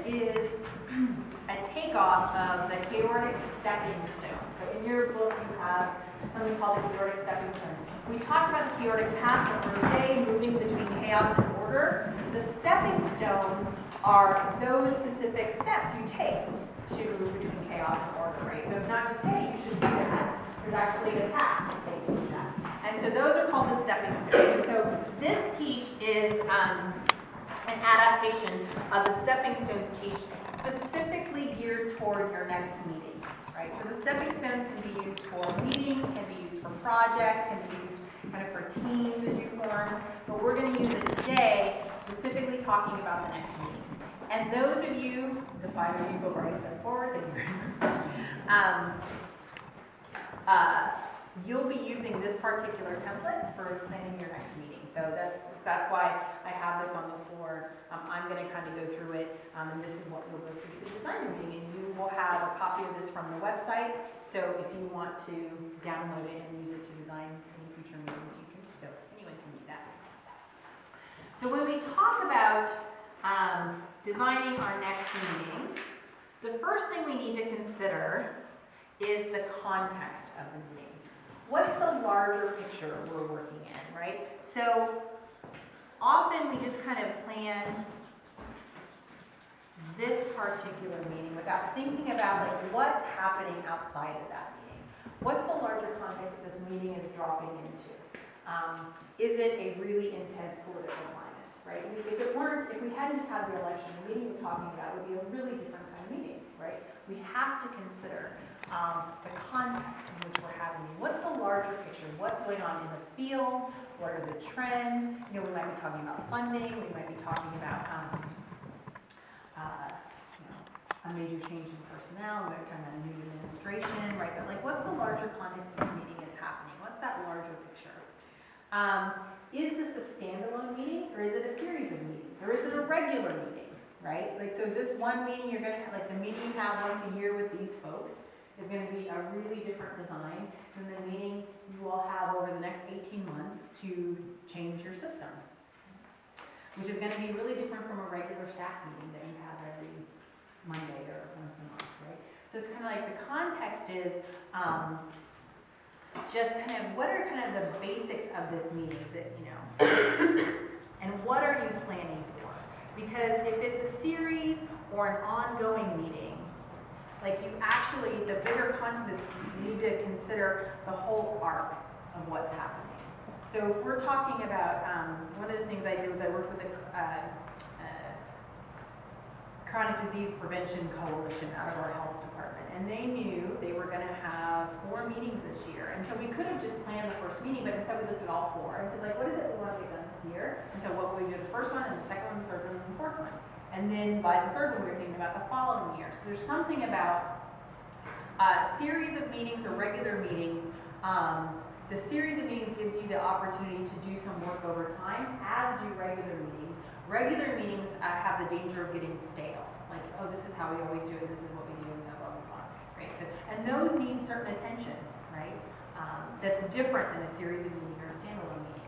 is a takeoff of the chaotic stepping stone. So in your book you have something called the chaotic stepping stones. We talked about the chaotic path the first day, moving between chaos and order. The stepping stones are those specific steps you take to move between chaos and order, right? So it's not just, hey, you should do that. There's actually a path to take to do that. And so those are called the stepping stones. And so this teach is an adaptation of the stepping stones teach specifically geared toward your next meeting, right? So the stepping stones can be used for meetings, can be used for projects, can be used kind of for teams that you form, but we're going to use it today specifically talking about the next meeting. And those of you, the 5 of you who have already stepped forward, thank you very much. You'll be using this particular template for planning your next meeting. So that's why I have this on the floor. I'm going to kind of go through it, and this is what we'll go through the design meeting. And you will have a copy of this from the website. So if you want to download it and use it to design any future meetings, you can do so. Anyone can do that. So when we talk about designing our next meeting, the first thing we need to consider is the context of the meeting. What's the larger picture we're working in, right? So often we just kind of plan this particular meeting without thinking about like what's happening outside of that meeting. What's the larger context that this meeting is dropping into? Is it a really intense political climate, right? If we hadn't just had the election, the meeting we're talking about would be a really different kind of meeting, right? We have to consider the context in which we're having it. What's the larger picture? What's going on in the field? What are the trends? You know, we might be talking about funding. We might be talking about a major change in personnel. We might be talking about a new administration, right? But like, what's the larger context of the meeting is happening? What's that larger picture? Is this a standalone meeting, or is it a series of meetings, or is it a regular meeting, right? Like, so is this one meeting you're going to have, like the meeting you have once a year with these folks is going to be a really different design than the meeting you all have over the next 18 months to change your system, which is going to be really different from a regular staff meeting that you have every Monday or once a month, right? So it's kind of like the context is just kind of what are kind of the basics of this meeting, and what are you planning for? Because if it's a series or an ongoing meeting, like you actually, the bigger context is you need to consider the whole arc of what's happening. So if we're talking about, one of the things I did was I worked with a chronic disease prevention coalition out of our health department. And they knew they were going to have 4 meetings this year. And so we could have just planned the first meeting, but instead we looked at all 4 and said, like, what is it we want to get done this year? And so what will we do the first one, and the second one, the third one, and the fourth one? And then by the third one, we were thinking about the following year. So there's something about a series of meetings or regular meetings. The series of meetings gives you the opportunity to do some work over time, as do regular meetings. Regular meetings have the danger of getting stale. Like, oh, this is how we always do it, this is what we do, and blah, blah, blah, right? So, and those need certain attention, right? That's different than a series of meetings or a standalone meeting.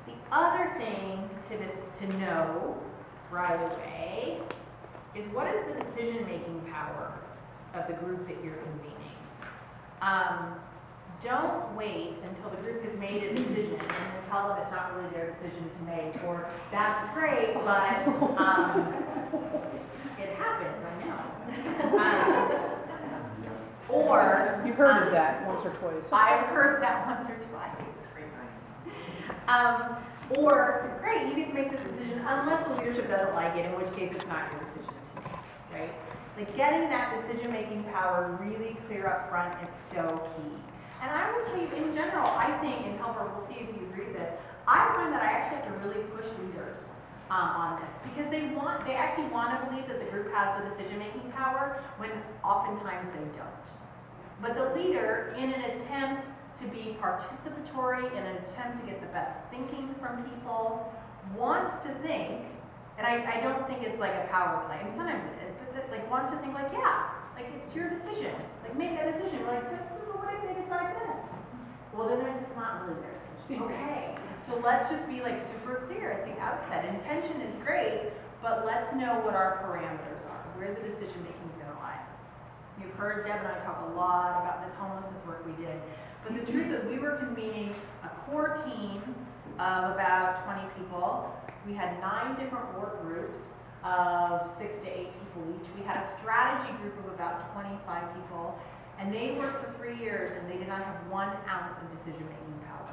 The other thing to know right away is what is the decision-making power of the group that you're convening. Don't wait until the group has made a decision and then tell them it's not really their decision to make, or that's great, but it happens, I know. Or you've heard of that once or twice. I've heard that once or twice. Or, great, you get to make this decision unless the leadership doesn't like it, in which case it's not your decision to make, right? Like getting that decision-making power really clear up front is so key. And I will tell you, in general, I think, and Helper, we'll see if you agree with this, I find that I actually have to really push leaders on this, because they actually want to believe that the group has the decision-making power when oftentimes they don't. But the leader, in an attempt to be participatory, in an attempt to get the best thinking from people, wants to think, and I don't think it's like a power play, I mean sometimes it is, but like wants to think like, yeah, like it's your decision, like make that decision. We're like, what if they decide this? Well, then it's not really their decision. Okay, so let's just be like super clear at the outset. Intention is great, but let's know what our parameters are, where the decision making is going to lie. You've heard Deb and I talk a lot about this homelessness work we did, but the truth is we were convening a core team of about 20 people. We had 9 different work groups of 6 to 8 people each. We had a strategy group of about 25 people, and they worked for 3 years and they did not have 1 ounce of decision-making power.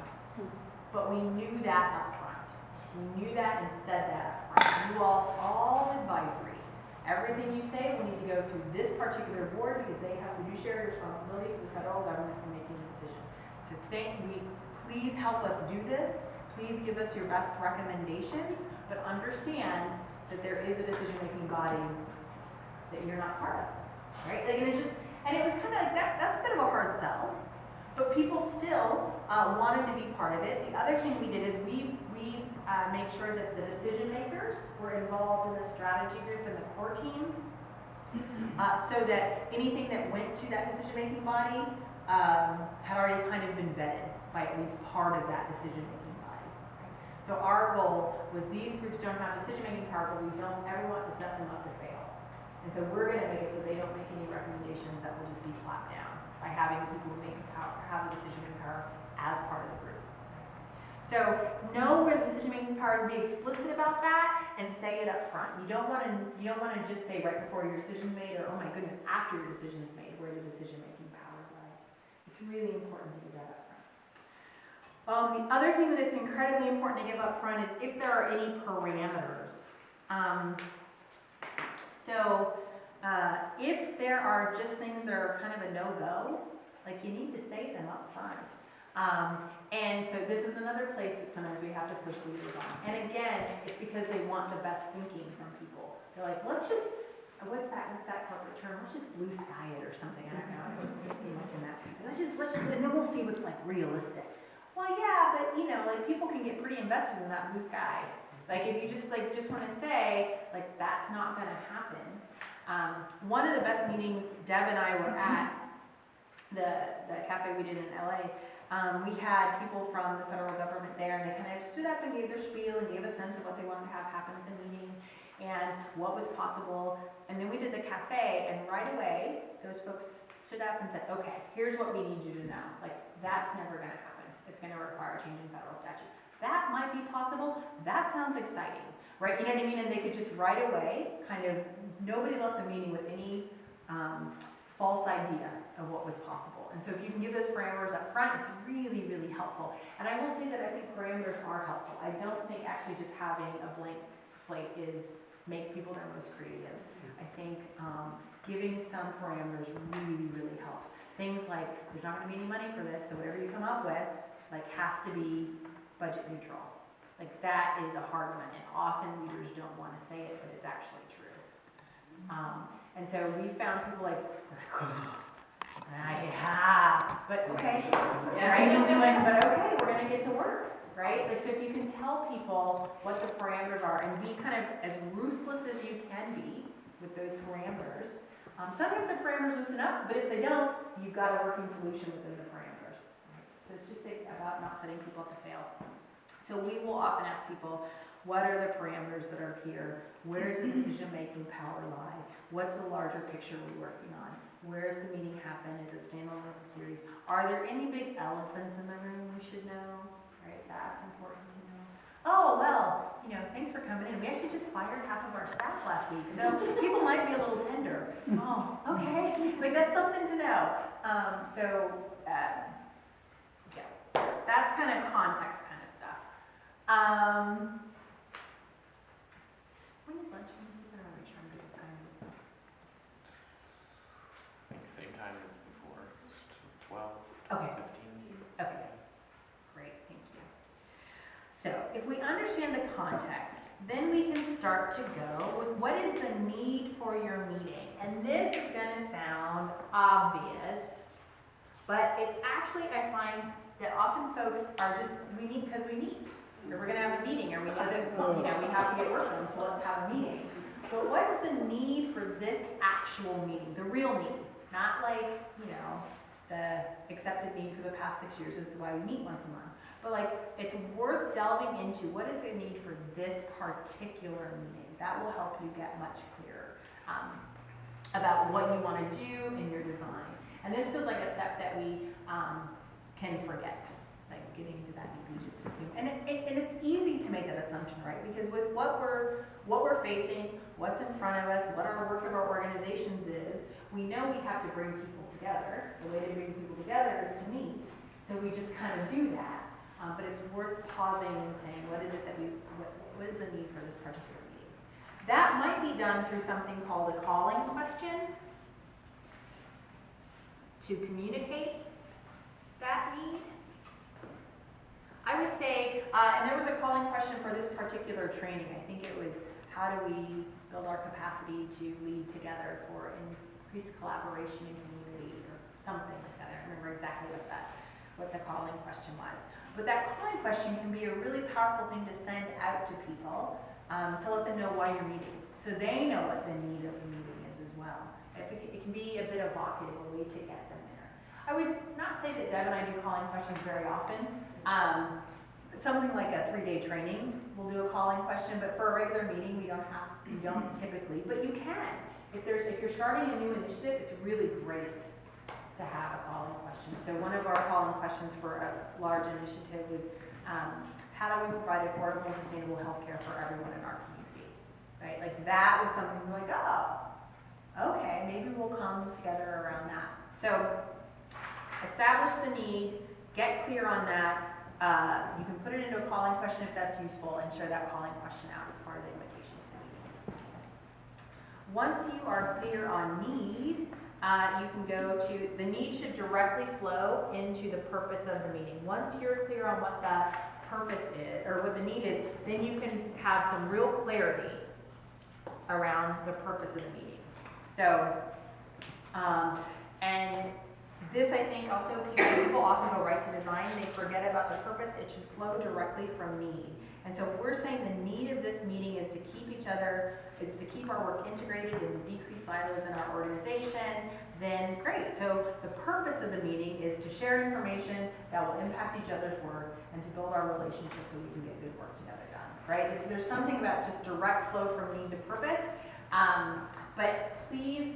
But we knew that up front. We knew that and said that up front. You all advisory. Everything you say will need to go through this particular board because they have fiduciary responsibility to the federal government for making the decision. So please help us do this. Please give us your best recommendations, but understand that there is a decision-making body that you're not part of, right? Like, and it was kind of like that's a bit of a hard sell, but people still wanted to be part of it. The other thing we did is we made sure that the decision makers were involved in the strategy group and the core team, so that anything that went to that decision-making body had already kind of been vetted by at least part of that decision-making body. So our goal was these groups don't have decision-making power, but we don't ever want to set them up to fail. And so we're going to make it so they don't make any recommendations that will just be slapped down by having people who have the decision-making power as part of the group. So know where the decision-making power is, be explicit about that, and say it up front. You don't want to just say right before your decision is made, or oh my goodness, after your decision is made, where the decision-making power lies. It's really important to do that up front. The other thing that it's incredibly important to give up front is if there are any parameters. If there are just things that are kind of a no-go, like you need to say them up front. And so this is another place that sometimes we have to push leaders on. And again, it's because they want the best thinking from people. They're like, let's just, what's that corporate term? Let's just blue sky it or something. I don't know. I don't think too much in that. Let's just, and then we'll see what's like realistic. Well, yeah, but like people can get pretty invested in that blue sky. Like if you just want to say, like that's not going to happen. One of the best meetings Deb and I were at, the cafe we did in LA, we had people from the federal government there, and they kind of stood up and gave their spiel and gave a sense of what they wanted to have happen at the meeting and what was possible. And then we did the cafe, and right away, those folks stood up and said, okay, here's what we need you to know. Like, that's never going to happen. It's going to require a change in federal statute. That might be possible. That sounds exciting, right? You know what I mean? And they could just right away, kind of, nobody left the meeting with any false idea of what was possible. And so if you can give those parameters up front, it's really, really helpful. And I will say that I think parameters are helpful. I don't think actually just having a blank slate makes people their most creative. I think giving some parameters really, really helps. Things like, there's not going to be any money for this, so whatever you come up with, like, has to be budget neutral. Like, that is a hard one, and often leaders don't want to say it, but it's actually true. And so we found people like, yeah, but okay, right? And like, but okay, we're going to get to work, right? Like, so if you can tell people what the parameters are and be kind of as ruthless as you can be with those parameters. Sometimes the parameters loosen up, but if they don't, you've got a working solution within the parameters. Right? So it's just about not setting people up to fail. So we will often ask people, what are the parameters that are here? Where does the decision-making power lie? What's the larger picture we're working on? Where does the meeting happen? Is it standalone as a series? Are there any big elephants in the room we should know? Right, that's important to know. Oh, well, thanks for coming in. We actually just fired half of our staff last week, so people might be a little tender. Oh, okay. Like, that's something to know. Yeah, that's kind of context kind of stuff. When is lunch? When is Susan? I want to make sure I'm good with time. I think same time as before. It's 12, Okay. 15. Okay. Great, thank you. So, if we understand the context, then we can start to go with what is the need for your meeting. And this is going to sound obvious, but it actually, I find that often folks are just, we meet because we meet. Or we're going to have a meeting, or we know that we have to get work done, so let's have a meeting. But what's the need for this actual meeting, the real need? Not like, the accepted need for the past 6 years, this is why we meet once a month. But like, it's worth delving into what is the need for this particular meeting. That will help you get much clearer about what you want to do in your design. And this feels like a step that we can forget, like getting into that maybe just assume. And it's easy to make that assumption, right? Because with what we're facing, what's in front of us, what our work of our organizations is, we know we have to bring people together. The way to bring people together is to meet. So we just kind of do that. But it's worth pausing and saying, what is it that what is the need for this particular meeting? That might be done through something called a calling question to communicate that need. I would say, and there was a calling question for this particular training. I think it was, how do we build our capacity to lead together for increased collaboration and community, or something like that. I don't remember exactly what the calling question was. But that calling question can be a really powerful thing to send out to people, to let them know why you're meeting. So they know what the need of the meeting is as well. It can be a bit evocative, a way to get them there. I would not say that Deb and I do calling questions very often. Something like a 3-day training, we'll do a calling question, but for a regular meeting, we don't typically, but you can. If you're starting a new initiative, it's really great to have a calling question. So one of our calling questions for a large initiative was, how do we provide affordable and sustainable healthcare for everyone in our community, right? Like that was something like, oh, okay, maybe we'll come together around that. So establish the need, get clear on that. You can put it into a calling question if that's useful, and share that calling question out as part of the invitation to the meeting. Once you are clear on need, you can go to, the need should directly flow into the purpose of the meeting. Once you're clear on what the purpose is, or what the need is, then you can have some real clarity around the purpose of the meeting. So, and this, I think, also people often go right to design. They forget about the purpose. It should flow directly from need. And so if we're saying the need of this meeting is to keep each other, it's to keep our work integrated and decrease silos in our organization, then great. So the purpose of the meeting is to share information that will impact each other's work and to build our relationships so we can get good work together done, right? So there's something about just direct flow from need to purpose. But please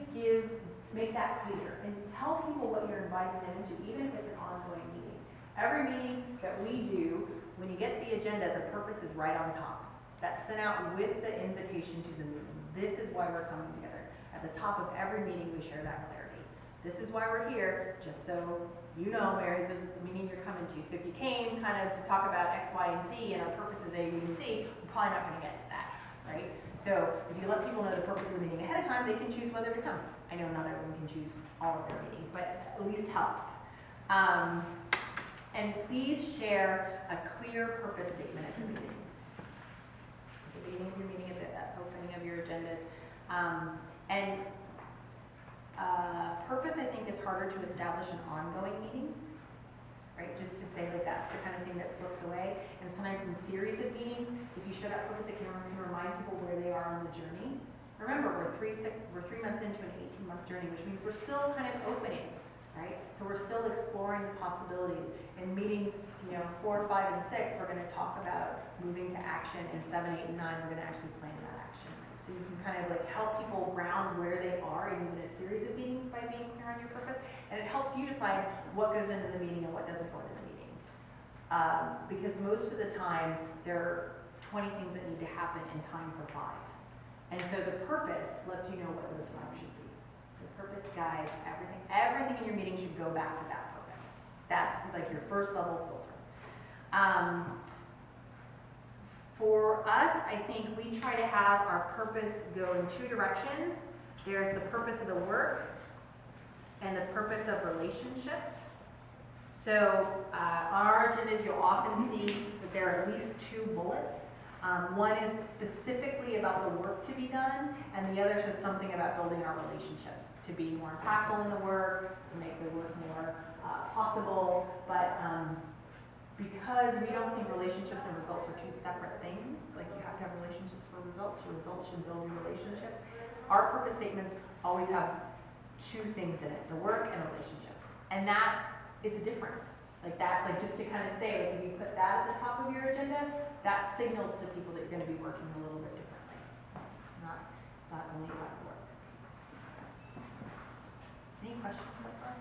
make that clear and tell people what you're inviting them into, even if it's an ongoing meeting. Every meeting that we do, when you get the agenda, the purpose is right on top. That's sent out with the invitation to the meeting. This is why we're coming together. At the top of every meeting, we share that clarity. This is why we're here, just so you know, Mary, this is the meeting you're coming to. So if you came kind of to talk about X, Y, and Z, and our purpose is A, B, and C, we're probably not going to get to that, right? So if you let people know the purpose of the meeting ahead of time, they can choose whether to come. I know not everyone can choose all of their meetings, but at least helps. And please share a clear purpose statement at your meeting. At the beginning of your meeting, at the opening of your agendas. Purpose, I think, is harder to establish in ongoing meetings, right? Just to say like that's the kind of thing that slips away. And sometimes in series of meetings, if you show that purpose, it can remind people where they are on the journey. Remember, we're 3 months into an 18-month journey, which means we're still kind of opening, right? So we're still exploring the possibilities. In meetings, 4, 5, and 6, we're going to talk about moving to action, and 7, 8, and 9, we're going to actually plan that action. Right? So you can kind of like help people ground where they are in a series of meetings by being clear on your purpose, and it helps you decide what goes into the meeting and what doesn't go into the meeting. Because most of the time, there are 20 things that need to happen in time for 5. And so the purpose lets you know what those 5 should be. The purpose guides everything. Everything in your meeting should go back to that purpose. That's like your first level filter. For us, I think we try to have our purpose go in 2 directions. There's the purpose of the work and the purpose of relationships. So on our agendas, you'll often see that there are at least 2 bullets. One is specifically about the work to be done, and the other is something about building our relationships, to be more impactful in the work, to make the work more possible. But because we don't think relationships and results are 2 separate things, like you have to have relationships for results, your results should build your relationships. Our purpose statements always have 2 things in it, the work and relationships. And that is a difference. Like that, like just to kind of say, like if you put that at the top of your agenda, that signals to people that you're gonna be working a little bit differently. It's not only about the work. Any questions so far?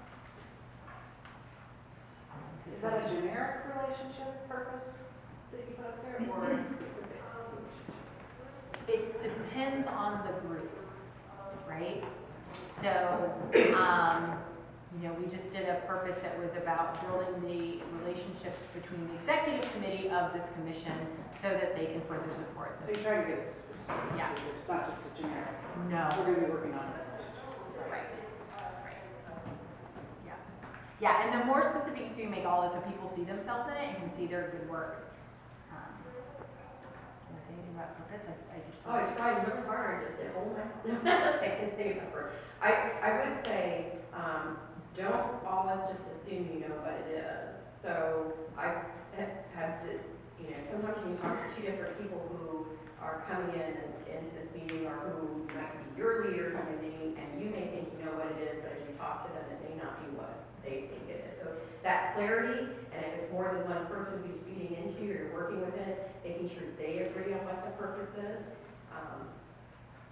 Is that a generic relationship purpose that you put up there, or a specific relationship? It depends on the group, right? So, you know, we just did a purpose that was about building the relationships between the executive committee of this commission so that they can further support So this. you're trying to get it specific, Yeah. it's not just a generic, No. we're gonna be working on it. Right. Yeah. Yeah, and the more specific you can make all this so people see themselves in it and can see their good work. Can I say anything about purpose? I just. Oh, it's trying really hard just to hold myself, second thing about it. I would say, don't always just assume you know what it is. So I've had the, you know, sometimes when you talk to two different people who are coming into this meeting or who might be your leaders in the meeting, and you may think you know what it is, but as you talk to them, it may not be what they think it is. So that clarity, and if it's more than one person who's feeding into you or you're working with it, making sure they agree on what the purpose is.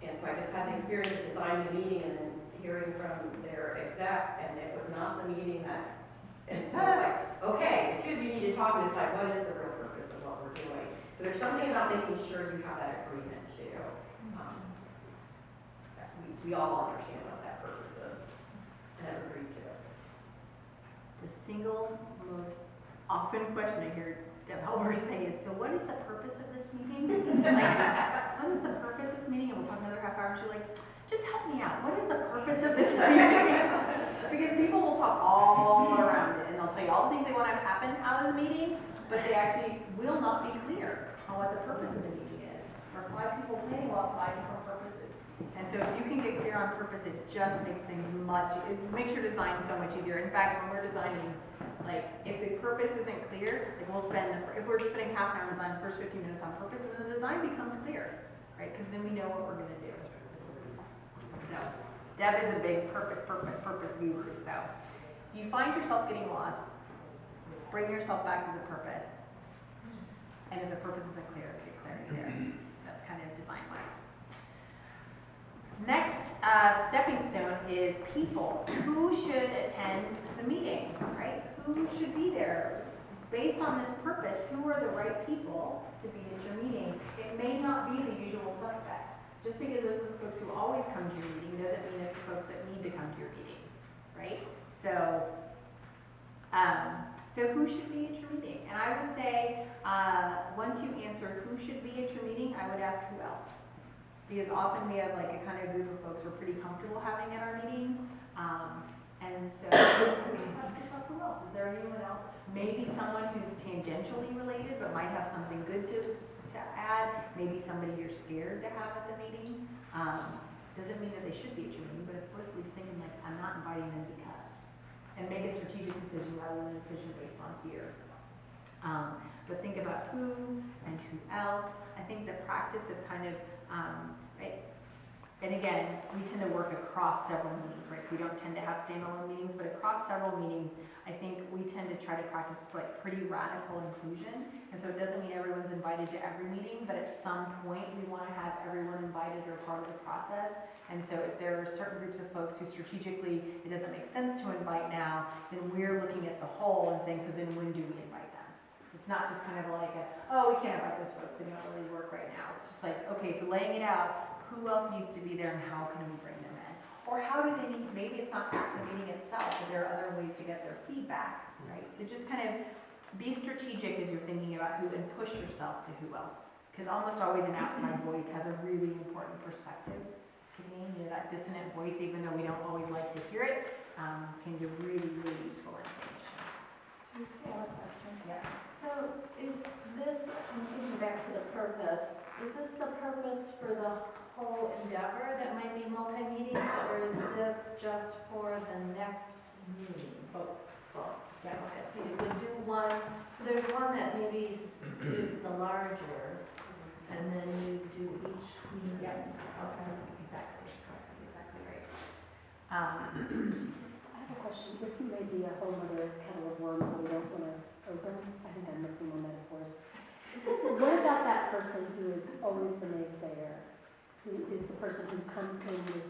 And so I just had the experience of designing the meeting and then hearing from their exec, and it was not the meeting that, and so it's like, okay, the two of you need to talk and decide what is the real purpose of what we're doing. So there's something about making sure you have that agreement too. That we all understand what that purpose is and have agreed to it. The single most often question I hear Deb Halber say is, so what is the purpose of this meeting? Like, what is the purpose of this meeting? And we'll talk another half hour and she's like, just help me out. What is the purpose of this meeting? Because people will talk all around it and they'll tell you all the things they want to have happen out of the meeting, but they actually will not be clear on what the purpose of the meeting is. Or 5 people planning will have 5 different purposes. And so if you can get clear on purpose, it just makes things it makes your design so much easier. In fact, when we're designing, like, if the purpose isn't clear, like we'll spend, if we're just spending half an hour design, the first 15 minutes on purpose, and the design becomes clear, right? Because then we know what we're gonna do. So, Deb is a big purpose guru, so if you find yourself getting lost, bring yourself back to the purpose. And if the purpose isn't clear, get clarity there. That's kind of design-wise. Next stepping stone is people. Who should attend the meeting, right? Who should be there? Based on this purpose, who are the right people to be at your meeting? It may not be the usual suspects. Just because those are the folks who always come to your meeting doesn't mean it's the folks that need to come to your meeting, right? So, so who should be at your meeting? And I would say, once you answer who should be at your meeting, I would ask who else. Because often we have like a kind of group of folks we're pretty comfortable having at our meetings. And so ask yourself who else. Is there anyone else? Maybe someone who's tangentially related but might have something good to add. Maybe somebody you're scared to have at the meeting. Doesn't mean that they should be at your meeting, but it's worth at least thinking like, I'm not inviting them because. And make a strategic decision rather than a decision based on fear. But think about who and who else. I think the practice of kind of, right? And again, we tend to work across several meetings, right? So we don't tend to have standalone meetings, but across several meetings, I think we tend to try to practice like pretty radical inclusion. And so it doesn't mean everyone's invited to every meeting, but at some point we want to have everyone invited or part of the process. And so if there are certain groups of folks who strategically it doesn't make sense to invite now, then we're looking at the whole and saying, so then when do we invite them? It's not just kind of like, oh, we can't invite those folks, they don't really work right now. It's just like, okay, so laying it out, who else needs to be there and how can we bring them in? Or how do they need, maybe it's not at the meeting itself, but there are other ways to get their feedback, right? So just kind of be strategic as you're thinking about who and push yourself to who else. Because almost always an outside voice has a really important perspective to me. You know, that dissonant voice, even though we don't always like to hear it, can give really, really useful information. Do you still have a question? Yeah. So is this, I'm thinking back to the purpose, is this the purpose for the whole endeavor that might be multi-meetings, or is this just for the next meeting? Both. Yeah, okay, so you would do one, so there's one that maybe is the larger, and then you do each meeting? Yeah. Okay. Exactly. That's exactly right. have a question. This may be a whole other kettle of worms that we don't want to open. I think I'm missing more metaphors. What about that person who is always the naysayer? Who is the person who comes in with